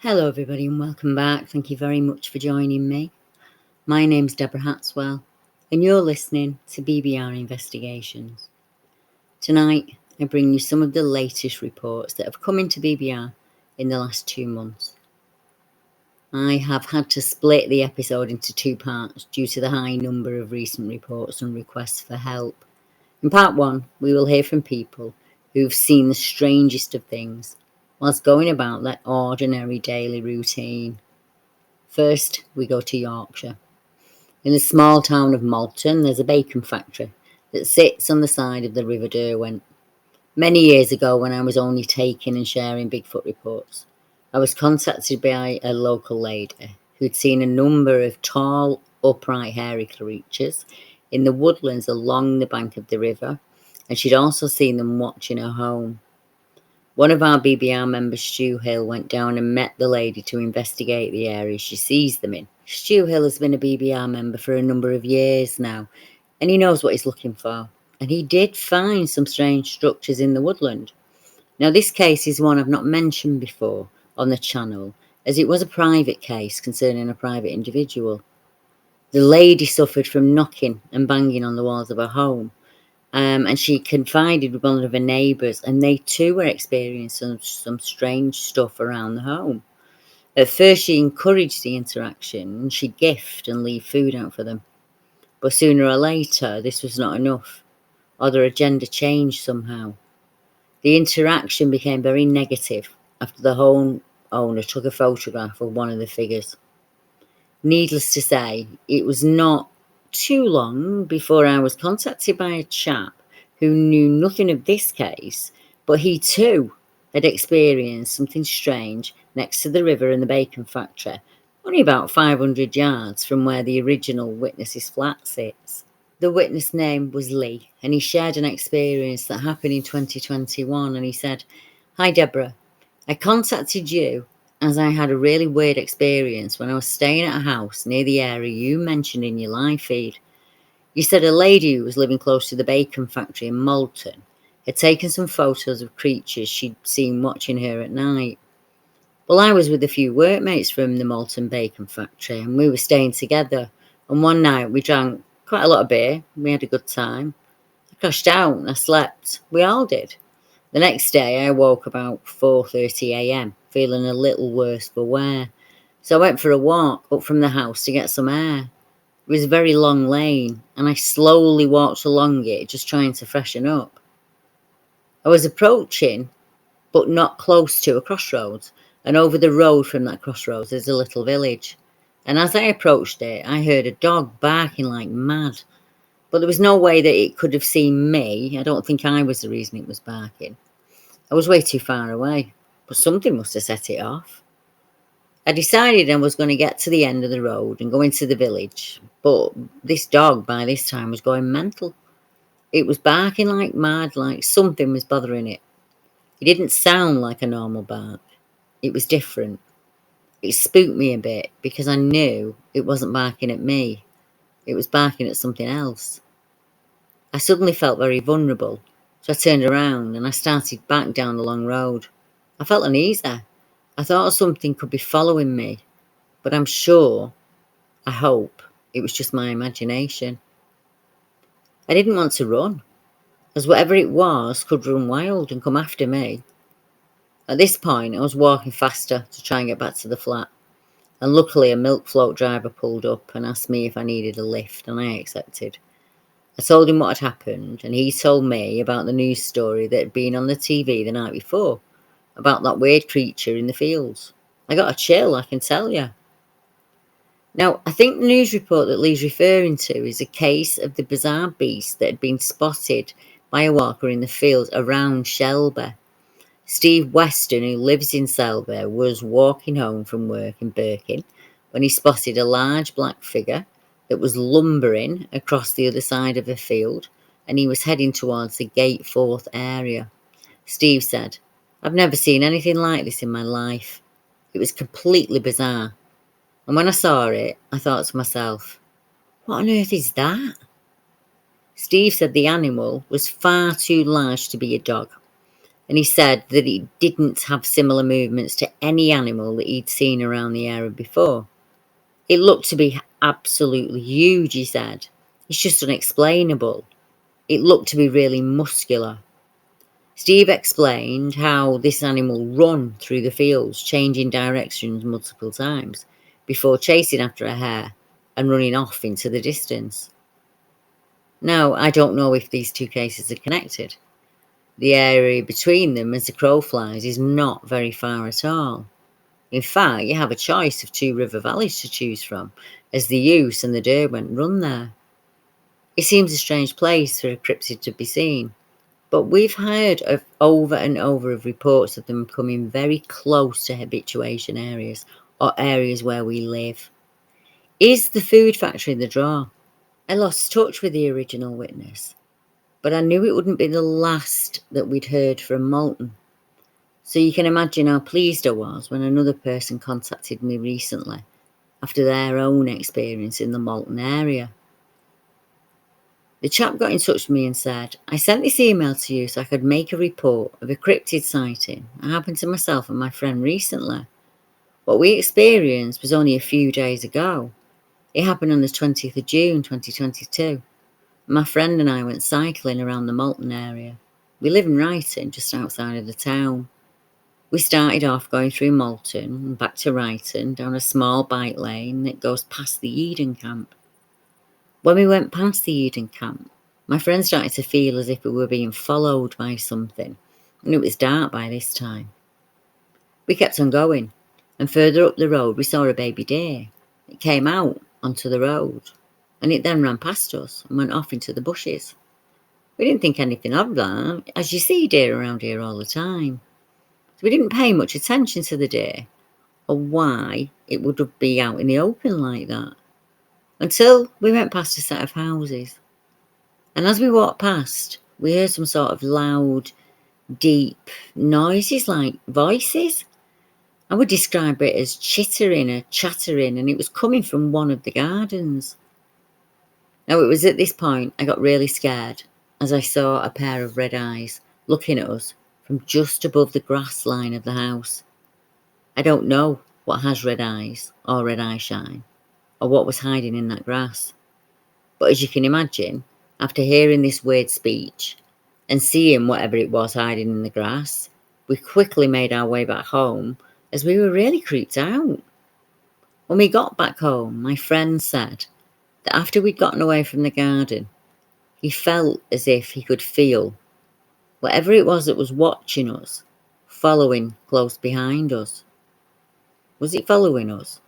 Hello everybody and welcome back. Thank you very much for joining me. My name's Deborah Hatswell and you're listening to BBR Investigations. Tonight I bring you some of the latest reports that have come into BBR in the last 2 months. I have had to split the episode into 2 parts due to the high number of recent reports and requests for help. In part 1 we will hear from people who've seen the strangest of things whilst going about their ordinary daily routine. First, we go to Yorkshire. In the small town of Moulton, there's a bacon factory that sits on the side of the River Derwent. Many years ago, when I was only taking and sharing Bigfoot reports, I was contacted by a local lady who'd seen a number of tall, upright, hairy creatures in the woodlands along the bank of the river, and she'd also seen them watching her home. One of our BBR members, Stu Hill, went down and met the lady to investigate the area she sees them in. Stu Hill has been a BBR member for a number of years now, and he knows what he's looking for. And he did find some strange structures in the woodland. Now, this case is one I've not mentioned before on the channel, as it was a private case concerning a private individual. The lady suffered from knocking and banging on the walls of her home. And she confided with one of her neighbours, and they too were experiencing some strange stuff around the home. At first, she encouraged the interaction, and she'd gift and leave food out for them. But sooner or later, this was not enough, or their agenda changed somehow. The interaction became very negative after the homeowner took a photograph of one of the figures. Needless to say, it was not too long before I was contacted by a chap who knew nothing of this case, but he too had experienced something strange next to the river and the bacon factory, only about 500 yards from where the original witness's flat sits. The witness name was Lee, and he shared an experience that happened in 2021, and he said, "Hi Deborah, I contacted you as I had a really weird experience when I was staying at a house near the area you mentioned in your live feed. You said a lady who was living close to the bacon factory in Moulton had taken some photos of creatures she'd seen watching her at night. Well, I was with a few workmates from the Moulton bacon factory and we were staying together, and one night we drank quite a lot of beer. We had a good time. I crashed out and I slept. We all did. The next day I woke about 4:30 a.m. feeling a little worse for wear. So I went for a walk up from the house to get some air. It was a very long lane and I slowly walked along it, just trying to freshen up. I was approaching, but not close to a crossroads, and over the road from that crossroads there's a little village. And as I approached it, I heard a dog barking like mad. But there was no way that it could have seen me. I don't think I was the reason it was barking. I was way too far away, but something must have set it off. I decided I was going to get to the end of the road and go into the village, but this dog by this time was going mental. It was barking like mad, like something was bothering it. It didn't sound like a normal bark. It was different. It spooked me a bit because I knew it wasn't barking at me. It was barking at something else. I suddenly felt very vulnerable, so I turned around and I started back down the long road. I felt uneasy. I thought something could be following me, but I'm sure, I hope, it was just my imagination. I didn't want to run, as whatever it was could run wild and come after me. At this point, I was walking faster to try and get back to the flat, and luckily a milk float driver pulled up and asked me if I needed a lift, and I accepted. I told him what had happened, and he told me about the news story that had been on the TV the night before, about that weird creature in the fields. I got a chill, I can tell you. Now, I think the news report that Lee's referring to is a case of the bizarre beast that had been spotted by a walker in the fields around Shelby. Steve Weston, who lives in Selby, was walking home from work in Birkin when he spotted a large black figure that was lumbering across the other side of a field, and he was heading towards the Gateforth area. Steve said, "I've never seen anything like this in my life. It was completely bizarre. And when I saw it, I thought to myself, what on earth is that?" Steve said the animal was far too large to be a dog, and he said that it didn't have similar movements to any animal that he'd seen around the area before. It looked to be absolutely huge, he said. It's just unexplainable. It looked to be really muscular. Steve explained how this animal run through the fields, changing directions multiple times, before chasing after a hare and running off into the distance. Now, I don't know if these two cases are connected. The area between them, as the crow flies, is not very far at all. In fact, you have a choice of two river valleys to choose from, as the Ouse and the Derwent run there. It seems a strange place for a cryptid to be seen, but we've heard of over and over of reports of them coming very close to habituation areas or areas where we live. Is the food factory the draw? I lost touch with the original witness, but I knew it wouldn't be the last that we'd heard from Moulton. So you can imagine how pleased I was when another person contacted me recently after their own experience in the Moulton area. The chap got in touch with me and said, I sent this email to you so I could make a report of a cryptid sighting that happened to myself and my friend recently. What we experienced was only a few days ago. It happened on the 20th of June 2022. My friend and I went cycling around the Moulton area. We live in Ryton, just outside of the town. We started off going through Moulton and back to Ryton down a small bike lane that goes past the Eden camp. When we went past the Eden camp, my friend started to feel as if we were being followed by something, and it was dark by this time. We kept on going, and further up the road we saw a baby deer. It came out onto the road, and it then ran past us and went off into the bushes. We didn't think anything of that, as you see deer around here all the time. So we didn't pay much attention to the deer, or why it would be out in the open like that, until we went past a set of houses. And as we walked past, we heard some sort of loud, deep noises like voices. I would describe it as chittering or chattering, and it was coming from one of the gardens. Now, it was at this point I got really scared as I saw a pair of red eyes looking at us from just above the grass line of the house. I don't know what has red eyes or red eye shine, or what was hiding in that grass. But as you can imagine, after hearing this weird speech and seeing whatever it was hiding in the grass, we quickly made our way back home as we were really creeped out. When we got back home, my friend said that after we'd gotten away from the garden, he felt as if he could feel whatever it was that was watching us, following close behind us. Was it following us?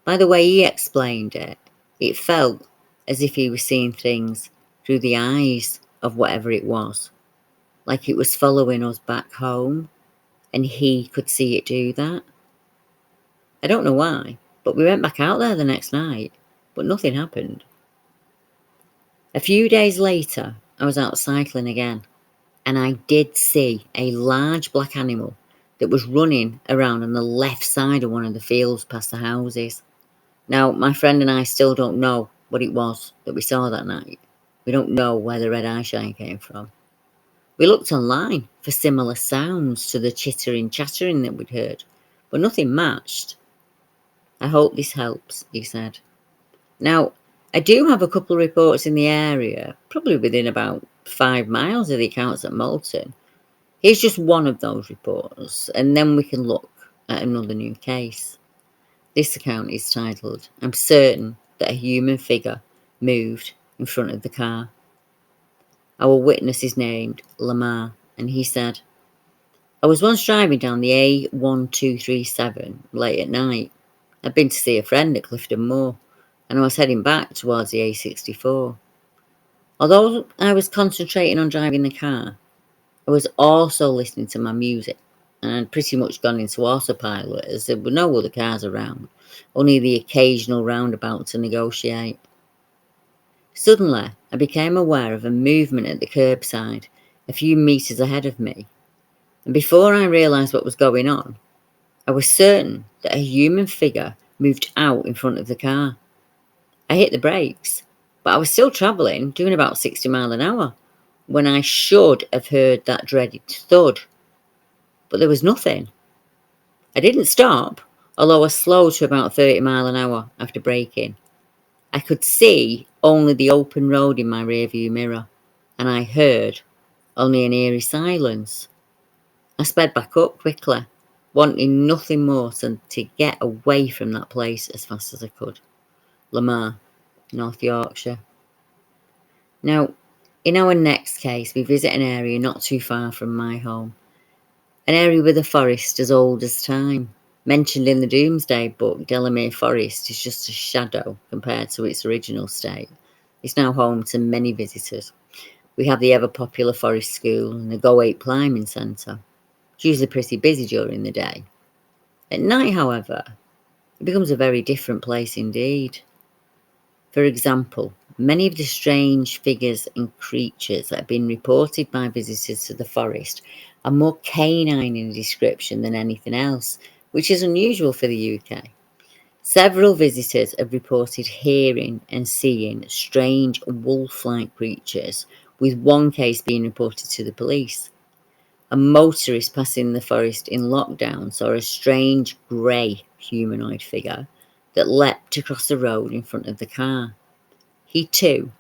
By the way he explained it, it felt as if he was seeing things through the eyes of whatever it was, like it was following us back home, and he could see it do that. I don't know why, but we went back out there the next night, but nothing happened. A few days later, I was out cycling again, and I did see a large black animal that was running around on the left side of one of the fields past the houses. Now, my friend and I still don't know what it was that we saw that night. We don't know where the red eye shine came from. We looked online for similar sounds to the chittering, chattering that we'd heard, but nothing matched. I hope this helps, he said. Now, I do have a couple of reports in the area, probably within about 5 miles of the accounts at Moulton. Here's just one of those reports, and then we can look at another new case. This account is titled, I'm certain that a human figure moved in front of the car. Our witness is named Lamar, and he said, I was once driving down the A1237 late at night. I'd been to see a friend at Clifton Moor, and I was heading back towards the A64. Although I was concentrating on driving the car, I was also listening to my music, and I'd pretty much gone into autopilot as there were no other cars around, only the occasional roundabout to negotiate. Suddenly, I became aware of a movement at the curbside a few metres ahead of me, and before I realised what was going on, I was certain that a human figure moved out in front of the car. I hit the brakes, but I was still travelling, doing about 60 miles an hour, when I should have heard that dreaded thud. But there was nothing. I didn't stop, although I slowed to about 30 miles an hour after braking. I could see only the open road in my rearview mirror, and I heard only an eerie silence. I sped back up quickly, wanting nothing more than to get away from that place as fast as I could. Delamere, North Yorkshire. Now, in our next case, we visit an area not too far from my home. An area with a forest as old as time. Mentioned in the Doomsday Book, Delamere Forest is just a shadow compared to its original state. It's now home to many visitors. We have the ever-popular Forest School and the Go 8 Climbing Centre. It's usually pretty busy during the day. At night, however, it becomes a very different place indeed. For example, many of the strange figures and creatures that have been reported by visitors to the forest are more canine in description than anything else, which is unusual for the UK. Several visitors have reported hearing and seeing strange wolf-like creatures, with one case being reported to the police. A motorist passing the forest in lockdown saw a strange grey humanoid figure that leapt across the road in front of the car. He too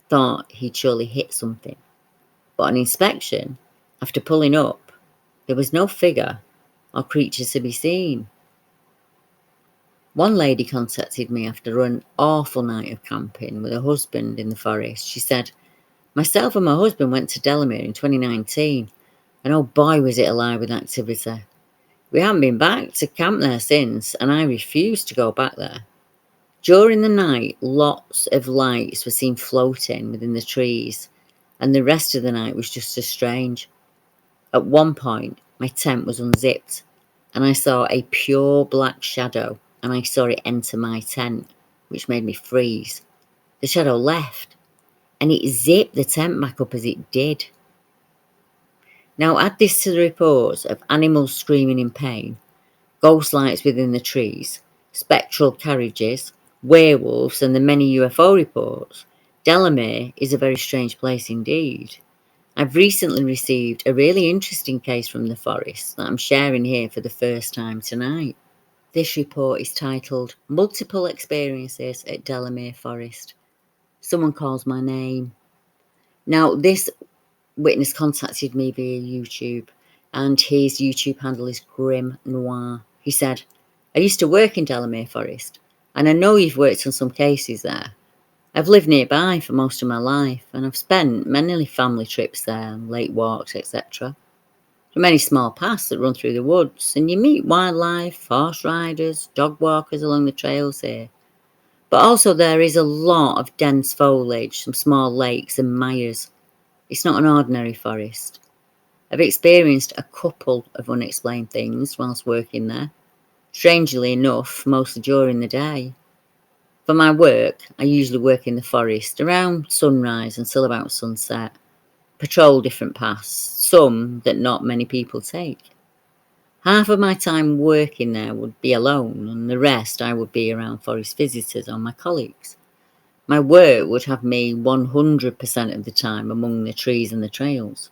thought he'd surely hit something, but on inspection, after pulling up, there was no figure or creature to be seen. One lady contacted me after an awful night of camping with her husband in the forest. She said, "Myself and my husband went to Delamere in 2019, and oh boy was it alive with activity. We haven't been back to camp there since, and I refuse to go back there. During the night, lots of lights were seen floating within the trees, and the rest of the night was just as strange. At one point, my tent was unzipped, and I saw a pure black shadow, and I saw it enter my tent, which made me freeze. The shadow left, and it zipped the tent back up as it did." Now add this to the reports of animals screaming in pain, ghost lights within the trees, spectral carriages, werewolves, and the many UFO reports. Delamere is a very strange place indeed. I've recently received a really interesting case from the forest that I'm sharing here for the first time tonight. This report is titled "Multiple Experiences at Delamere Forest. Someone calls my name." Now, this witness contacted me via YouTube, and his YouTube handle is Grim Noir. He said, "I used to work in Delamere Forest, and I know you've worked on some cases there. I've lived nearby for most of my life, and I've spent many family trips there, late walks, etc. There are many small paths that run through the woods, and you meet wildlife, horse riders, dog walkers along the trails here. But also there is a lot of dense foliage, some small lakes and mires. It's not an ordinary forest. I've experienced a couple of unexplained things whilst working there. Strangely enough, mostly during the day. For my work, I usually work in the forest around sunrise until about sunset. Patrol different paths, some that not many people take. Half of my time working there would be alone, and the rest I would be around forest visitors or my colleagues. My work would have me 100% of the time among the trees and the trails.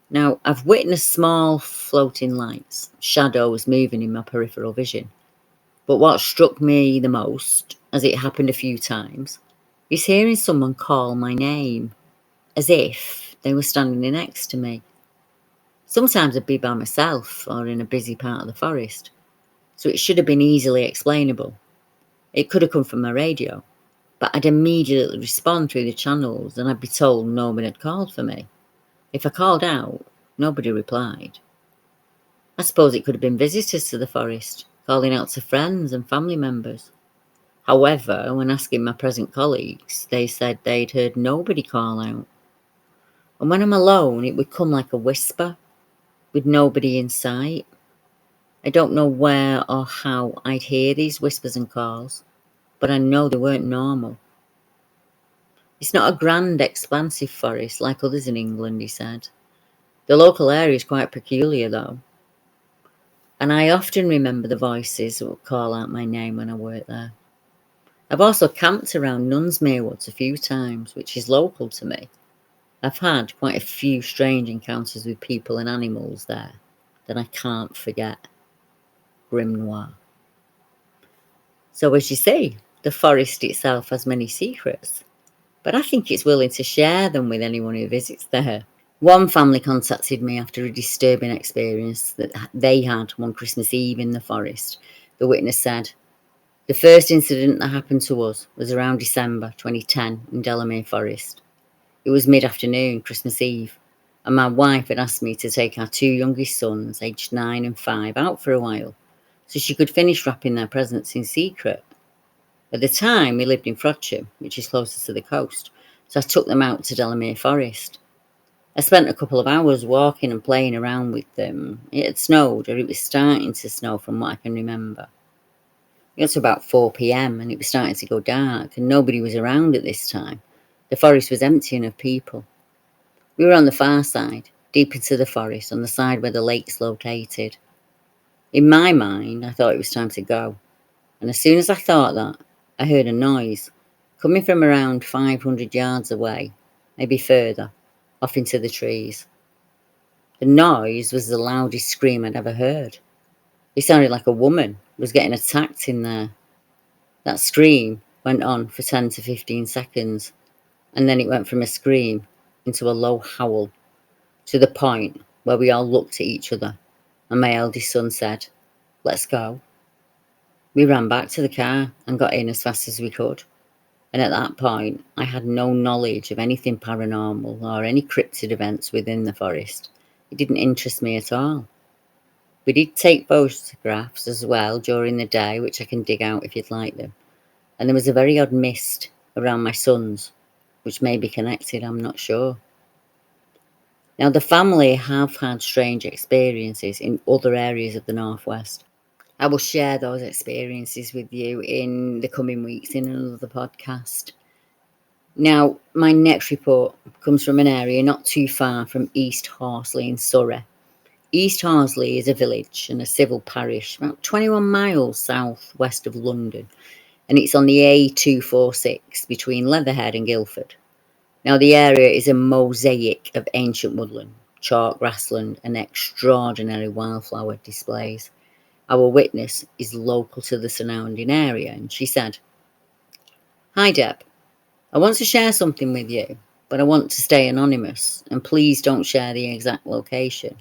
Now, I've witnessed small floating lights, shadows moving in my peripheral vision. But what struck me the most, as it happened a few times, is hearing someone call my name, as if they were standing next to me. Sometimes I'd be by myself or in a busy part of the forest, so it should have been easily explainable. It could have come from my radio, but I'd immediately respond through the channels and I'd be told no one had called for me. If I called out, nobody replied. I suppose it could have been visitors to the forest, calling out to friends and family members. However, when asking my present colleagues, they said they'd heard nobody call out. And when I'm alone, it would come like a whisper, with nobody in sight. I don't know where or how I'd hear these whispers and calls, but I know they weren't normal. It's not a grand, expansive forest like others in England, he said. The local area is quite peculiar, though. And I often remember the voices that would call out my name when I worked there. I've also camped around Nunsmere Woods a few times, which is local to me. I've had quite a few strange encounters with people and animals there that I can't forget. Grim noir. So as you see, the forest itself has many secrets, but I think it's willing to share them with anyone who visits there. One family contacted me after a disturbing experience that they had one Christmas Eve in the forest. The witness said, "The first incident that happened to us was around December 2010 in Delamere Forest. It was mid-afternoon, Christmas Eve, and my wife had asked me to take our two youngest sons, aged 9 and 5, out for a while, so she could finish wrapping their presents in secret. At the time, we lived in Frodsham, which is closer to the coast, so I took them out to Delamere Forest. I spent a couple of hours walking and playing around with them. It had snowed, or it was starting to snow from what I can remember. It got to about 4 p.m. and it was starting to go dark, and nobody was around at this time. The forest was emptying of people. We were on the far side, deep into the forest, on the side where the lake's located. In my mind, I thought it was time to go, and as soon as I thought that, I heard a noise coming from around 500 yards away, maybe further, off into the trees. The noise was the loudest scream I'd ever heard. It sounded like a woman was getting attacked in there. That scream went on for 10 to 15 seconds, and then it went from a scream into a low howl, to the point where we all looked at each other, and my eldest son said, "Let's go." We ran back to the car and got in as fast as we could, and at that point I had no knowledge of anything paranormal or any cryptid events within the forest. It didn't interest me at all. We did take photographs as well during the day, which I can dig out if you'd like them, and there was a very odd mist around my sons, which may be connected, I'm not sure. Now, the family have had strange experiences in other areas of the Northwest. I will share those experiences with you in the coming weeks in another podcast. Now, my next report comes from an area not too far from East Horsley in Surrey. East Horsley is a village and a civil parish about 21 miles south-west of London, and it's on the A246 between Leatherhead and Guildford. Now, the area is a mosaic of ancient woodland, chalk grassland, and extraordinary wildflower displays. Our witness is local to the surrounding area, and she said, "Hi Deb, I want to share something with you, but I want to stay anonymous, and please don't share the exact location.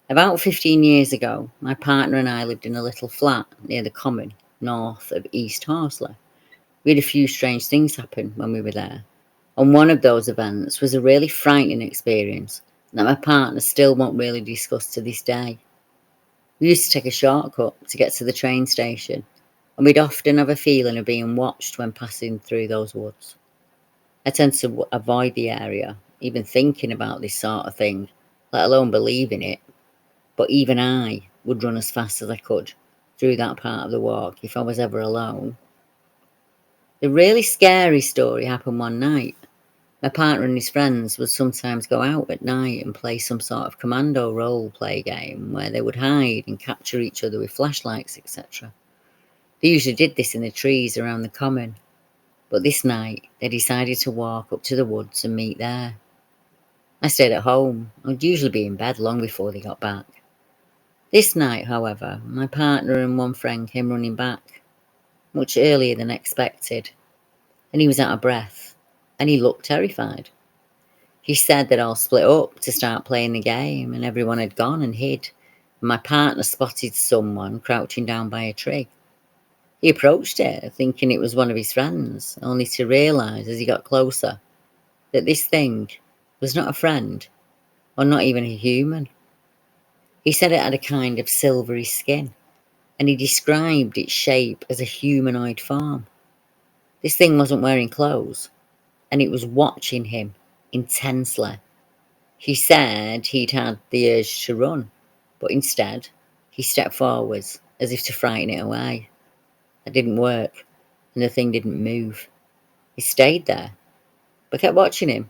About 15 years ago, my partner and I lived in a little flat near the Common, north of East Horsley. We had a few strange things happen when we were there, and one of those events was a really frightening experience that my partner still won't really discuss to this day. We used to take a shortcut to get to the train station, and we'd often have a feeling of being watched when passing through those woods. I tend to avoid the area, even thinking about this sort of thing, let alone believing it, but even I would run as fast as I could through that part of the walk if I was ever alone. The really scary story happened one night. My partner and his friends would sometimes go out at night and play some sort of commando role play game where they would hide and capture each other with flashlights, etc. They usually did this in the trees around the common, but this night they decided to walk up to the woods and meet there. I stayed at home. I'd usually be in bed long before they got back. This night, however, my partner and one friend came running back, much earlier than expected, and he was out of breath, and he looked terrified. He said they'd all split up to start playing the game, and everyone had gone and hid, and my partner spotted someone crouching down by a tree. He approached it, thinking it was one of his friends, only to realise as he got closer that this thing was not a friend, or not even a human. He said it had a kind of silvery skin, and he described its shape as a humanoid form. This thing wasn't wearing clothes, and it was watching him intensely. He said he'd had the urge to run, but instead he stepped forwards as if to frighten it away. That didn't work, and the thing didn't move. He stayed there, but kept watching him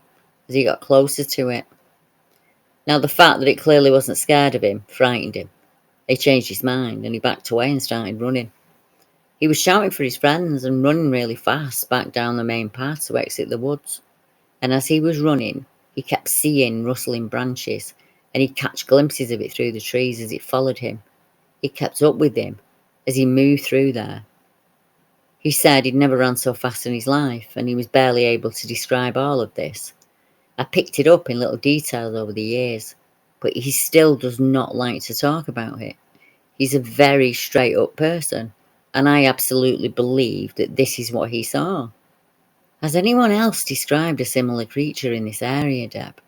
as he got closer to it. Now, the fact that it clearly wasn't scared of him frightened him. He changed his mind, and he backed away and started running. He was shouting for his friends and running really fast back down the main path to exit the woods. And as he was running, He kept seeing rustling branches, and he'd catch glimpses of it through the trees as it followed him. It kept up with him as he moved through there. He said he'd never ran so fast in his life, and he was barely able to describe all of this. I picked it up in little details over the years, but he still does not like to talk about it. He's a very straight-up person, and I absolutely believe that this is what he saw. Has anyone else described a similar creature in this area, Deb?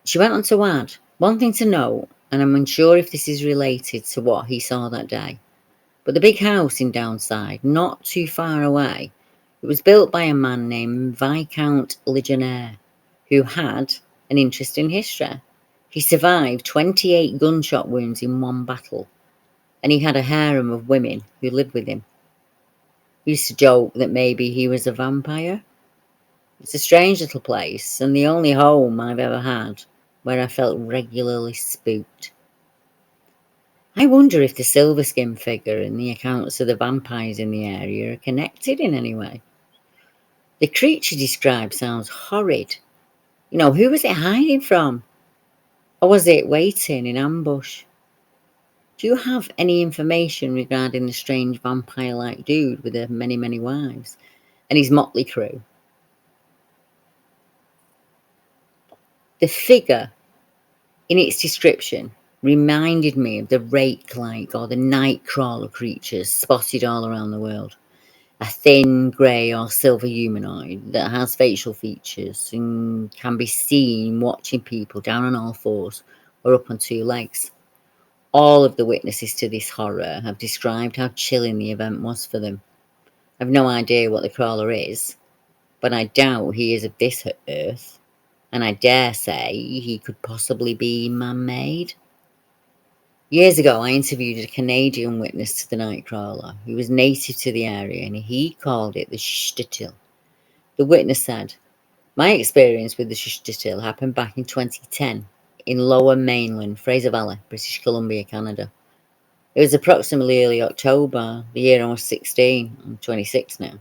She went on to add, one thing to note, and I'm unsure if this is related to what he saw that day, but the big house in Downside, not too far away, it was built by a man named Viscount Ligonier, who had an interesting history. He survived 28 gunshot wounds in one battle, and he had a harem of women who lived with him. We used to joke that maybe he was a vampire. It's a strange little place, and the only home I've ever had where I felt regularly spooked. I wonder if the Silverskin figure and the accounts of the vampires in the area are connected in any way. The creature described sounds horrid. Who was it hiding from? Or was it waiting in ambush? Do you have any information regarding the strange vampire-like dude with the many, many wives and his motley crew? The figure, in its description, reminded me of the rake-like or the Nightcrawler creatures spotted all around the world. A thin, grey or silver humanoid that has facial features and can be seen watching people down on all fours or up on two legs. All of the witnesses to this horror have described how chilling the event was for them. I've no idea what the crawler is, but I doubt he is of this earth, and I dare say he could possibly be man-made. Years ago, I interviewed a Canadian witness to the Nightcrawler who was native to the area, and he called it the shtitil. The witness said, my experience with the shtitil happened back in 2010 in Lower Mainland, Fraser Valley, British Columbia, Canada. It was approximately early October, the year I was 16. I'm 26 now.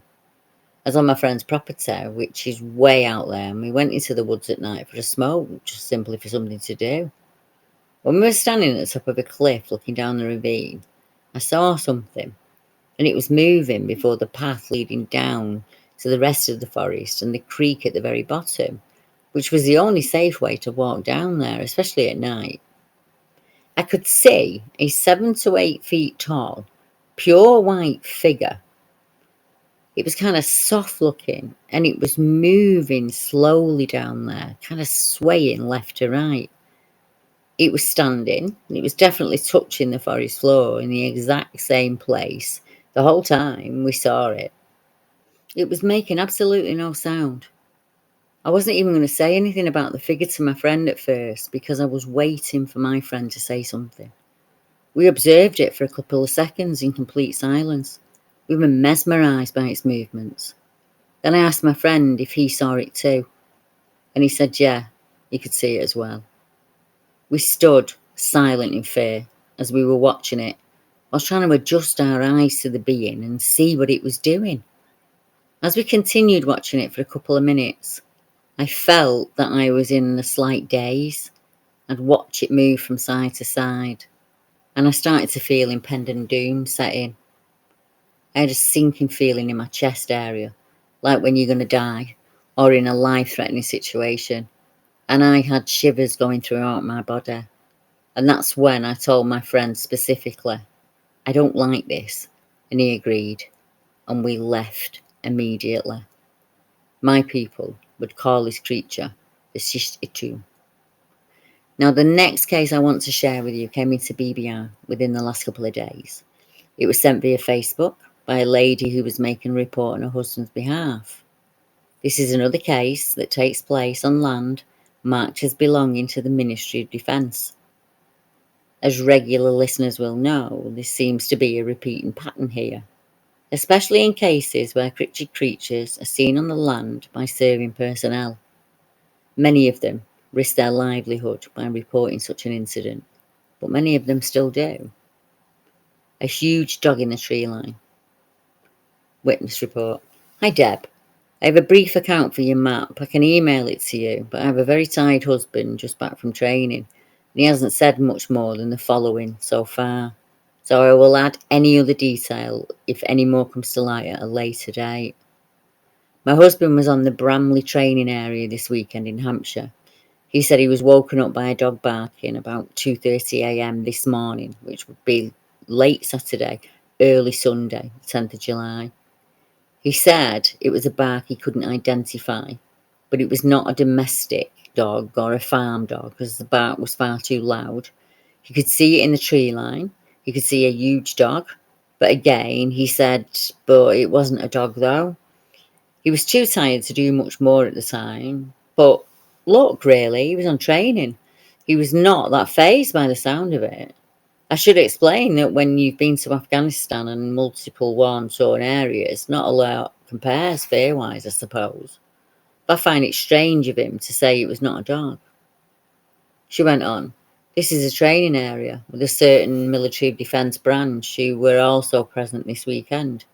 I was on my friend's property, which is way out there, and we went into the woods at night for a smoke, just simply for something to do. When we were standing at the top of a cliff looking down the ravine, I saw something, and it was moving before the path leading down to the rest of the forest and the creek at the very bottom, which was the only safe way to walk down there, especially at night. I could see a 7 to 8 feet tall, pure white figure. It was kind of soft looking, and it was moving slowly down there, kind of swaying left to right. It was standing, and it was definitely touching the forest floor in the exact same place the whole time we saw it. It was making absolutely no sound. I wasn't even going to say anything about the figure to my friend at first because I was waiting for my friend to say something. We observed it for a couple of seconds in complete silence. We were mesmerised by its movements. Then I asked my friend if he saw it too, and he said yeah, he could see it as well. We stood silent in fear as we were watching it. I was trying to adjust our eyes to the being and see what it was doing. As we continued watching it for a couple of minutes, I felt that I was in a slight daze. I'd watch it move from side to side, and I started to feel impending doom set in. I had a sinking feeling in my chest area, like when you're going to die or in a life-threatening situation, and I had shivers going throughout my body. And that's when I told my friend specifically, I don't like this, and he agreed, and we left immediately. My people would call this creature the Shishtitu. Now, the next case I want to share with you came into BBR within the last couple of days. It was sent via Facebook by a lady who was making a report on her husband's behalf. This is another case that takes place on land marked as belonging to the Ministry of Defence. As regular listeners will know, this seems to be a repeating pattern here, especially in cases where cryptid creatures are seen on the land by serving personnel. Many of them risk their livelihood by reporting such an incident, but many of them still do. A huge dog in the tree line. Witness report. Hi Deb. I have a brief account for your map. I can email it to you, but I have a very tired husband just back from training, and he hasn't said much more than the following so far. So I will add any other detail if any more comes to light at a later date. My husband was on the Bramley training area this weekend in Hampshire. He said he was woken up by a dog barking about 2:30 a.m. this morning, which would be late Saturday, early Sunday, 10th of July. He said it was a bark he couldn't identify, but it was not a domestic dog or a farm dog because the bark was far too loud. He could see it in the tree line. He could see a huge dog. But again, he said, but it wasn't a dog though. He was too tired to do much more at the time. But look, really, he was on training. He was not that fazed by the sound of it. I should explain that when you've been to Afghanistan and multiple war-torn areas, not a lot compares fear-wise, I suppose. But I find it strange of him to say it was not a dog. She went on, this is a training area with a certain military defence branch who were also present this weekend.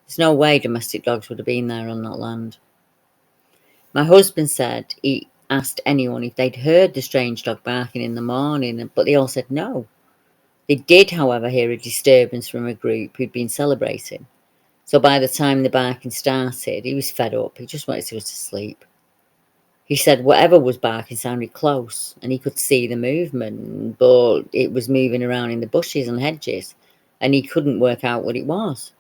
There's no way domestic dogs would have been there on that land. My husband said he asked anyone if they'd heard the strange dog barking in the morning, but they all said no. They did, however, hear a disturbance from a group who'd been celebrating. So by the time the barking started, he was fed up. He just wanted to go to sleep. He said whatever was barking sounded close and he could see the movement, but it was moving around in the bushes and hedges and he couldn't work out what it was.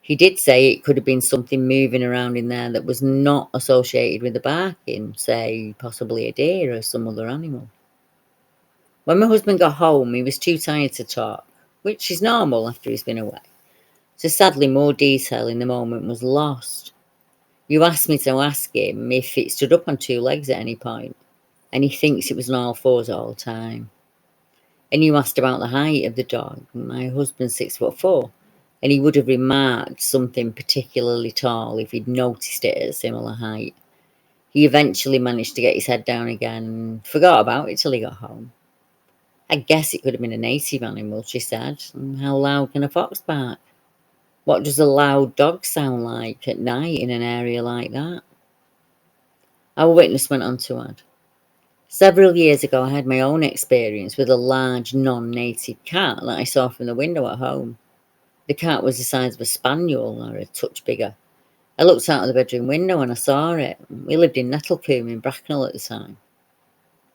He did say it could have been something moving around in there that was not associated with the barking, say possibly a deer or some other animal. When my husband got home, he was too tired to talk, which is normal after he's been away. So sadly, more detail in the moment was lost. You asked me to ask him if it stood up on two legs at any point, and he thinks it was on all fours all the time. And you asked about the height of the dog. My husband's 6'4", and he would have remarked something particularly tall if he'd noticed it at a similar height. He eventually managed to get his head down again and forgot about it till he got home. I guess it could have been a native animal, she said. And how loud can a fox bark? What does a loud dog sound like at night in an area like that? Our witness went on to add, several years ago I had my own experience with a large non-native cat that I saw from the window at home. The cat was the size of a spaniel or a touch bigger. I looked out of the bedroom window and I saw it. We lived in Nettlecombe in Bracknell at the time.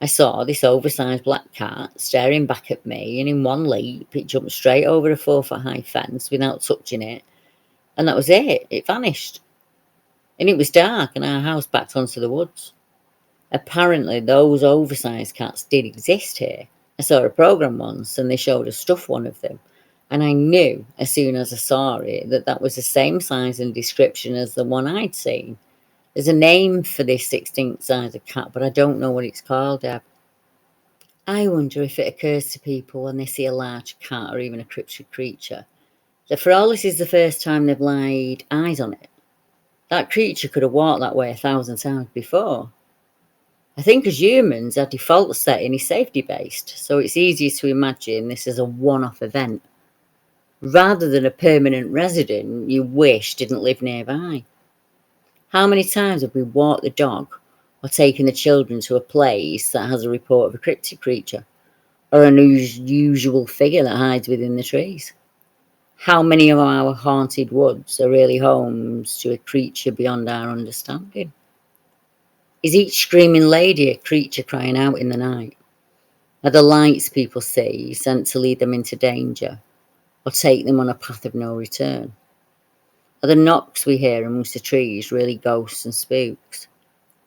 I saw this oversized black cat staring back at me, and in one leap it jumped straight over a 4-foot-high fence without touching it, and that was it. It vanished. And it was dark and our house backed onto the woods. Apparently those oversized cats did exist here. I saw a programme once and they showed a stuffed one of them, and I knew as soon as I saw it that that was the same size and description as the one I'd seen. There's a name for this extinct size of cat, but I don't know what it's called, Deb. I wonder if it occurs to people when they see a large cat or even a cryptid creature that for all this is the first time they've laid eyes on it. That creature could have walked that way 1,000 times before. I think as humans, our default setting is safety-based, so it's easier to imagine this as a one-off event, rather than a permanent resident you wish didn't live nearby. How many times have we walked the dog or taken the children to a place that has a report of a cryptid creature or an unusual figure that hides within the trees? How many of our haunted woods are really homes to a creature beyond our understanding? Is each screaming lady a creature crying out in the night? Are the lights people see sent to lead them into danger or take them on a path of no return? Are the knocks we hear amongst the trees really ghosts and spooks?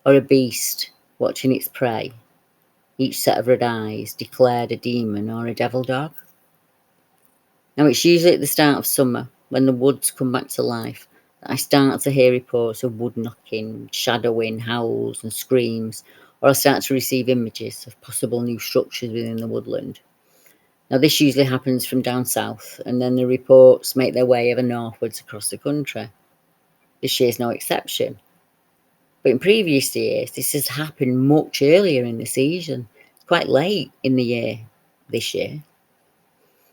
Or a beast watching its prey, each set of red eyes declared a demon or a devil dog? Now it's usually at the start of summer, when the woods come back to life, that I start to hear reports of wood knocking, shadowing, howls and screams, or I start to receive images of possible new structures within the woodland. Now this usually happens from down south, and then the reports make their way ever northwards across the country. This year's no exception. But in previous years, this has happened much earlier in the season, quite late in the year this year.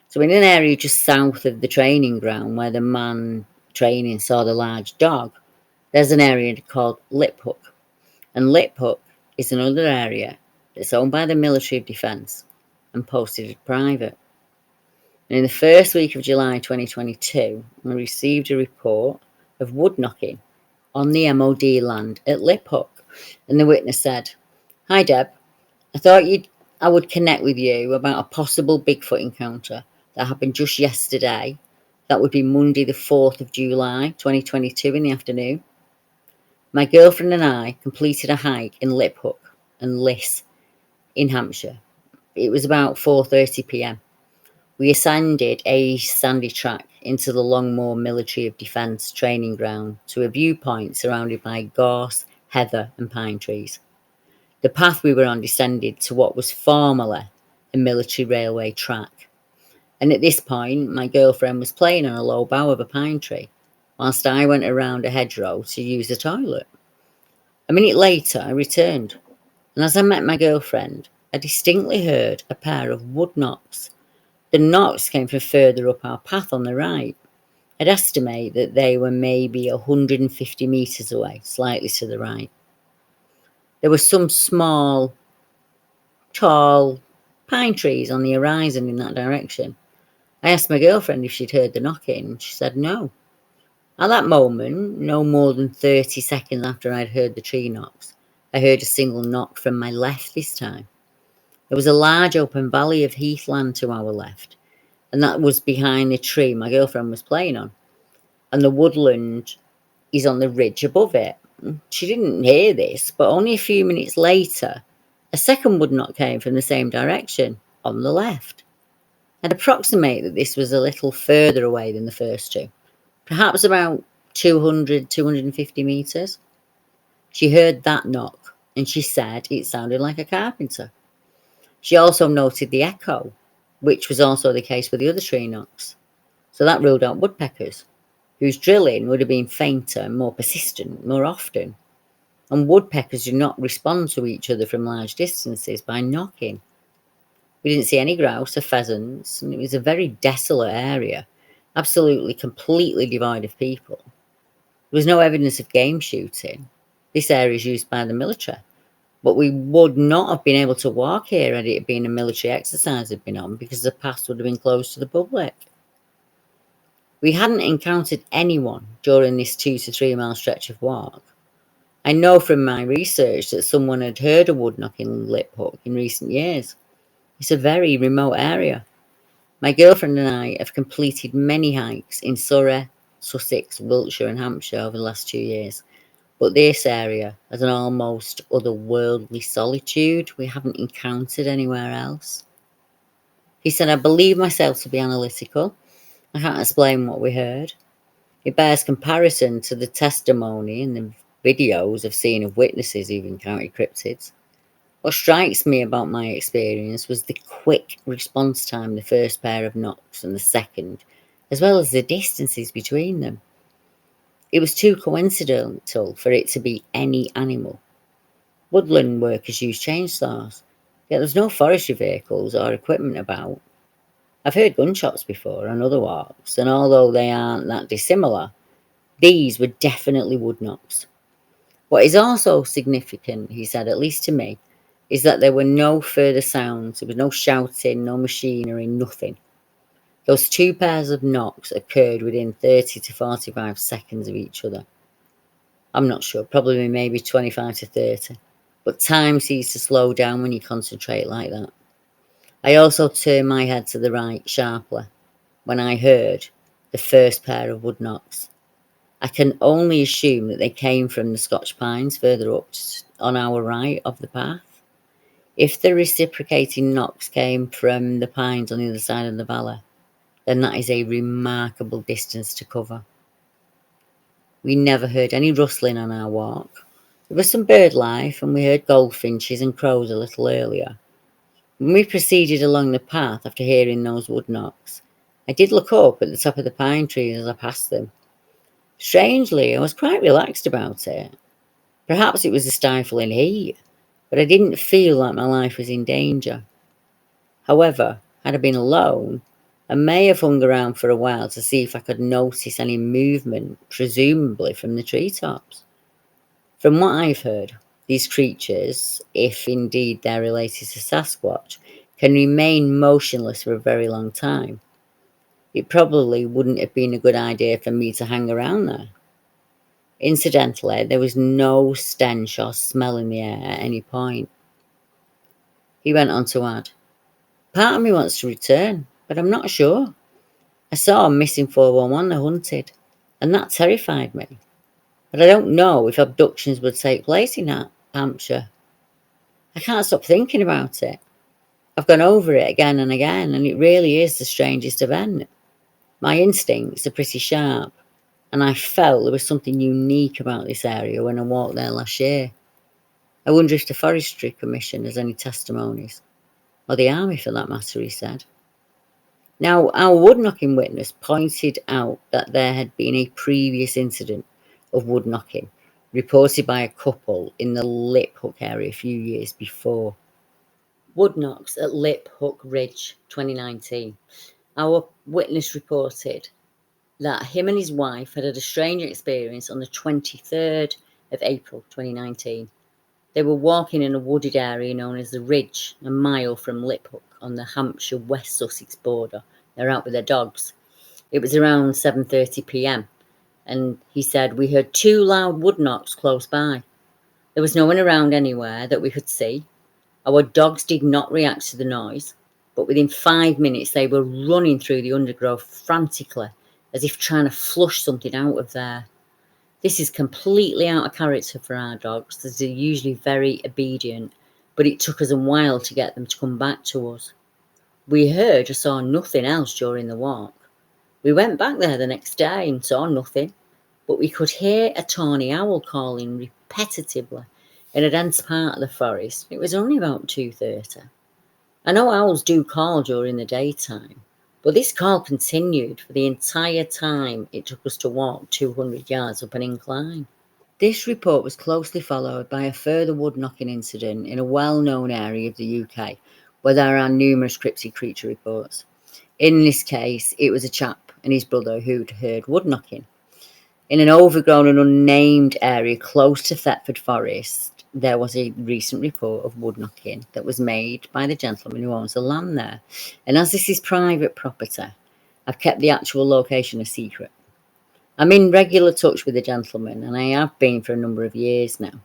So in an area just south of the training ground where the man training saw the large dog, There's an area called Liphook, and Liphook is another area that's owned by the Military of Defence and posted as private. And in the first week of July 2022, I received a report of wood knocking on the MOD land at Liphook, and the witness said, "Hi Deb, I thought I would connect with you about a possible Bigfoot encounter that happened just yesterday. That would be Monday the 4th of July 2022 in the afternoon. My girlfriend and I completed a hike in Liphook and Liss in Hampshire. It was about 4:30 p.m. We ascended a sandy track into the Longmoor Military of Defence training ground to a viewpoint surrounded by gorse, heather and pine trees. The path we were on descended to what was formerly a military railway track, and at this point my girlfriend was playing on a low bough of a pine tree, whilst I went around a hedgerow to use the toilet. A minute later I returned, and as I met my girlfriend, I distinctly heard a pair of wood knocks. The knocks came from further up our path on the right. I'd estimate that they were maybe 150 metres away, slightly to the right. There were some small, tall pine trees on the horizon in that direction. I asked my girlfriend if she'd heard the knocking. She said no. At that moment, no more than 30 seconds after I'd heard the tree knocks, I heard a single knock from my left this time. There was a large open valley of heathland to our left, and that was behind the tree my girlfriend was playing on, and the woodland is on the ridge above it. She didn't hear this, but only a few minutes later, a second wood knock came from the same direction, on the left. I'd approximate that this was a little further away than the first two, perhaps about 200, 250 metres. She heard that knock, and she said it sounded like a carpenter. She also noted the echo, which was also the case with the other tree knocks. So that ruled out woodpeckers, whose drilling would have been fainter and more persistent more often. And woodpeckers do not respond to each other from large distances by knocking. We didn't see any grouse or pheasants, and it was a very desolate area, absolutely completely devoid of people. There was no evidence of game shooting. This area is used by the military, but we would not have been able to walk here had it been a military exercise had been on, because the path would have been closed to the public. We hadn't encountered anyone during this 2 to 3 mile stretch of walk. I know from my research that someone had heard a wood knock in Liphook in recent years. It's a very remote area. My girlfriend and I have completed many hikes in Surrey, Sussex, Wiltshire and Hampshire over the last 2 years, but this area has an almost otherworldly solitude we haven't encountered anywhere else. He said, I believe myself to be analytical. I can't explain what we heard. It bears comparison to the testimony and the videos I've seen of witnesses who've encountered cryptids. What strikes me about my experience was the quick response time, the first pair of knocks and the second, as well as the distances between them. It was too coincidental for it to be any animal. Woodland workers use chainsaws, yet there's no forestry vehicles or equipment about. I've heard gunshots before on other walks, and although they aren't that dissimilar, these were definitely wood knocks. What is also significant, he said, at least to me, is that there were no further sounds. There was no shouting, no machinery, nothing. Those two pairs of knocks occurred within 30 to 45 seconds of each other. I'm not sure, probably maybe 25 to 30. But time seems to slow down when you concentrate like that. I also turned my head to the right sharply when I heard the first pair of wood knocks. I can only assume that they came from the Scotch pines further up on our right of the path. If the reciprocating knocks came from the pines on the other side of the valley, then that is a remarkable distance to cover. We never heard any rustling on our walk. There was some bird life, and we heard goldfinches and crows a little earlier. When we proceeded along the path after hearing those wood knocks, I did look up at the top of the pine trees as I passed them. Strangely, I was quite relaxed about it. Perhaps it was the stifling heat, but I didn't feel like my life was in danger. However, had I been alone, I may have hung around for a while to see if I could notice any movement, presumably from the treetops. From what I've heard, these creatures, if indeed they're related to Sasquatch, can remain motionless for a very long time. It probably wouldn't have been a good idea for me to hang around there. Incidentally, there was no stench or smell in the air at any point. He went on to add, "Part of me wants to return, but I'm not sure. I saw a missing 411 I hunted, and that terrified me. But I don't know if abductions would take place in Hampshire. I can't stop thinking about it. I've gone over it again and again, and it really is the strangest event. My instincts are pretty sharp, and I felt there was something unique about this area when I walked there last year. I wonder if the Forestry Commission has any testimonies, or the Army for that matter," he said. Now, our wood-knocking witness pointed out that there had been a previous incident of wood-knocking reported by a couple in the Liphook area a few years before. Wood knocks at Liphook Ridge, 2019. Our witness reported that him and his wife had a strange experience on the 23rd of April 2019. They were walking in a wooded area known as the Ridge, a mile from Liphook on the Hampshire-West Sussex border. They're out with their dogs. It was around 7:30 p.m, and he said, "We heard two loud wood knocks close by. There was no one around anywhere that we could see. Our dogs did not react to the noise, but within 5 minutes they were running through the undergrowth frantically, as if trying to flush something out of there. This is completely out of character for our dogs, as they're usually very obedient, but it took us a while to get them to come back to us. We heard or saw nothing else during the walk. We went back there the next day and saw nothing, but we could hear a tawny owl calling repetitively in a dense part of the forest. It was only about 2:30. I know owls do call during the daytime, but this call continued for the entire time it took us to walk 200 yards up an incline." This report was closely followed by a further wood-knocking incident in a well-known area of the UK, where there are numerous cryptid creature reports. In this case, it was a chap and his brother who'd heard wood-knocking. In an overgrown and unnamed area close to Thetford Forest, there was a recent report of wood-knocking that was made by the gentleman who owns the land there. And as this is private property, I've kept the actual location a secret. I'm in regular touch with the gentleman, and I have been for a number of years now.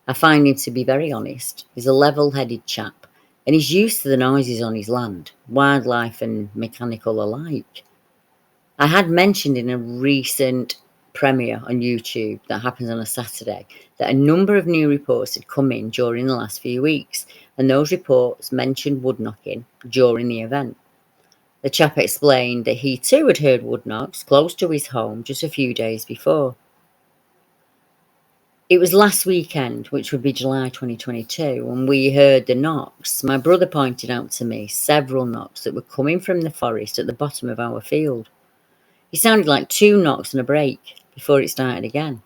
I find him to be very honest. He's a level-headed chap, and he's used to the noises on his land, wildlife and mechanical alike. I had mentioned in a recent premiere on YouTube that happens on a Saturday that a number of new reports had come in during the last few weeks, and those reports mentioned wood knocking during the event. The chap explained that he too had heard wood knocks close to his home just a few days before. It was last weekend, which would be July 2022, when we heard the knocks. My brother pointed out to me several knocks that were coming from the forest at the bottom of our field. It sounded like two knocks and a break before it started again.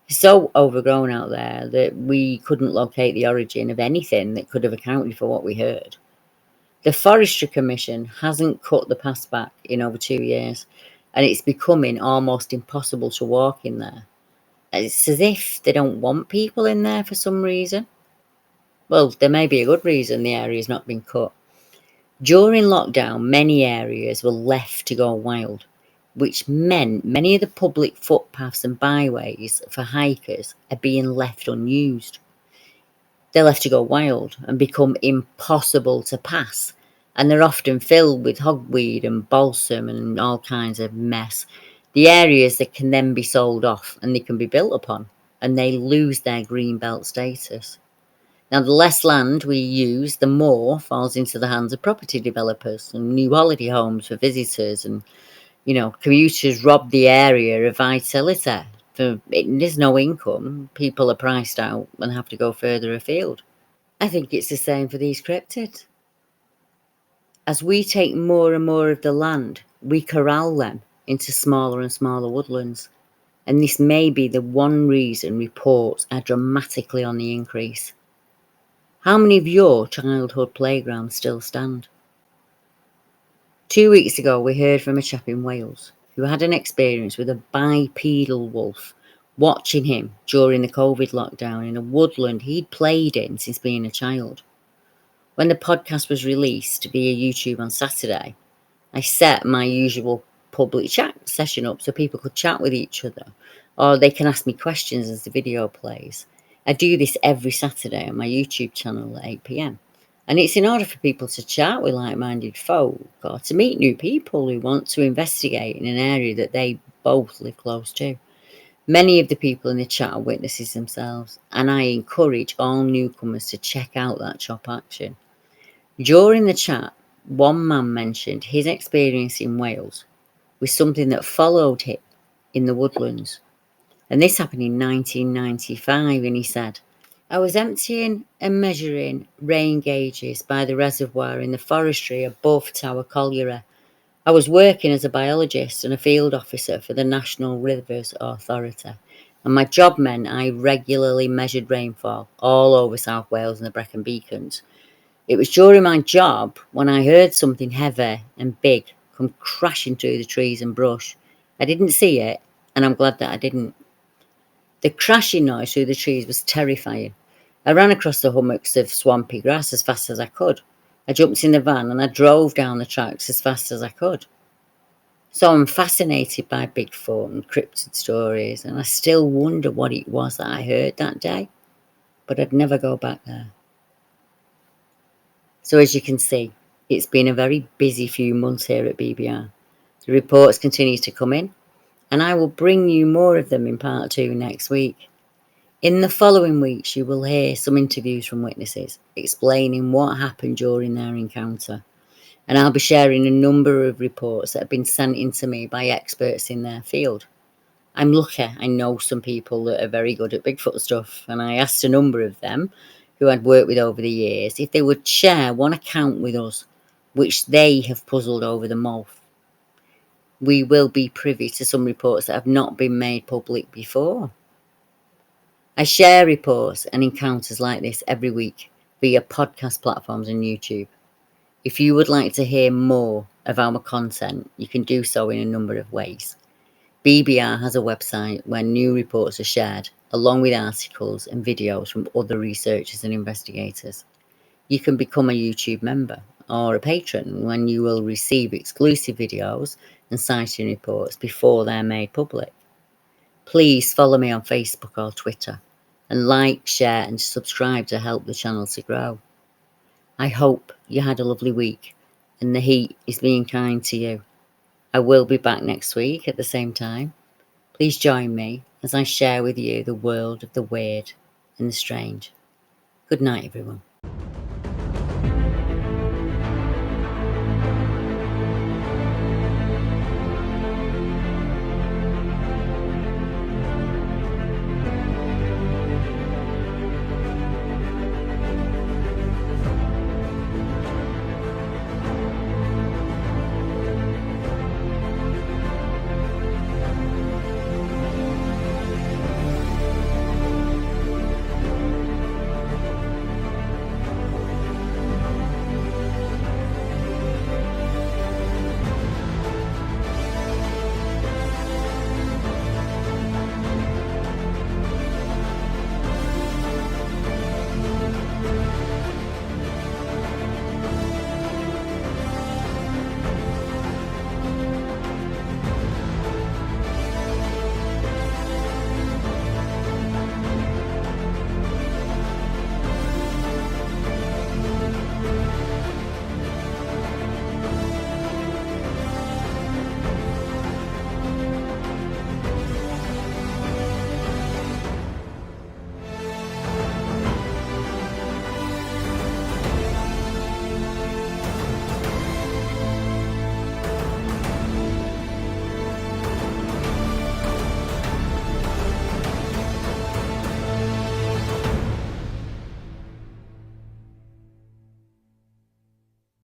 It's so overgrown out there that we couldn't locate the origin of anything that could have accounted for what we heard. The Forestry Commission hasn't cut the paths back in over 2 years, and it's becoming almost impossible to walk in there. It's as if they don't want people in there for some reason. Well, there may be a good reason the area's not been cut. During lockdown, many areas were left to go wild, which meant many of the public footpaths and byways for hikers are being left unused. They're left to go wild and become impossible to pass, and they're often filled with hogweed and balsam and all kinds of mess. The areas that can then be sold off and they can be built upon, and they lose their green belt status. Now, the less land we use, the more falls into the hands of property developers and new holiday homes for visitors, and commuters rob the area of vitality. There's no income, people are priced out and have to go further afield. I think it's the same for these cryptids. As we take more and more of the land, we corral them into smaller and smaller woodlands. And this may be the one reason reports are dramatically on the increase. How many of your childhood playgrounds still stand? 2 weeks ago, we heard from a chap in Wales who had an experience with a bipedal wolf watching him during the COVID lockdown in a woodland he'd played in since being a child. When the podcast was released via YouTube on Saturday, I set my usual public chat session up so people could chat with each other, or they can ask me questions as the video plays. I do this every Saturday on my YouTube channel at 8 p.m. And it's in order for people to chat with like-minded folk or to meet new people who want to investigate in an area that they both live close to. Many of the people in the chat are witnesses themselves, and I encourage all newcomers to check out that chop action. During the chat, one man mentioned his experience in Wales with something that followed him in the woodlands. And this happened in 1995, and he said, I was emptying and measuring rain gauges by the reservoir in the forestry above Tower Colliery. I was working as a biologist and a field officer for the National Rivers Authority, and my job meant I regularly measured rainfall all over South Wales and the Brecon Beacons. It was during my job when I heard something heavy and big come crashing through the trees and brush. I didn't see it, and I'm glad that I didn't. The crashing noise through the trees was terrifying. I ran across the hummocks of swampy grass as fast as I could. I jumped in the van and I drove down the tracks as fast as I could. So I'm fascinated by Bigfoot and cryptid stories, and I still wonder what it was that I heard that day, but I'd never go back there. So as you can see, it's been a very busy few months here at BBR. The reports continue to come in, and I will bring you more of them in part 2 next week. In the following weeks, you will hear some interviews from witnesses explaining what happened during their encounter. And I'll be sharing a number of reports that have been sent in to me by experts in their field. I'm lucky I know some people that are very good at Bigfoot stuff, and I asked a number of them who I'd worked with over the years if they would share one account with us which they have puzzled over the most. We will be privy to some reports that have not been made public before. I share reports and encounters like this every week via podcast platforms and YouTube. If you would like to hear more of our content, you can do so in a number of ways. BBR has a website where new reports are shared, along with articles and videos from other researchers and investigators. You can become a YouTube member or a patron when you will receive exclusive videos and sighting reports before they're made public. Please follow me on Facebook or Twitter, and like, share and subscribe to help the channel to grow. I hope you had a lovely week and the heat is being kind to you. I will be back next week at the same time. Please join me as I share with you the world of the weird and the strange. Good night, everyone.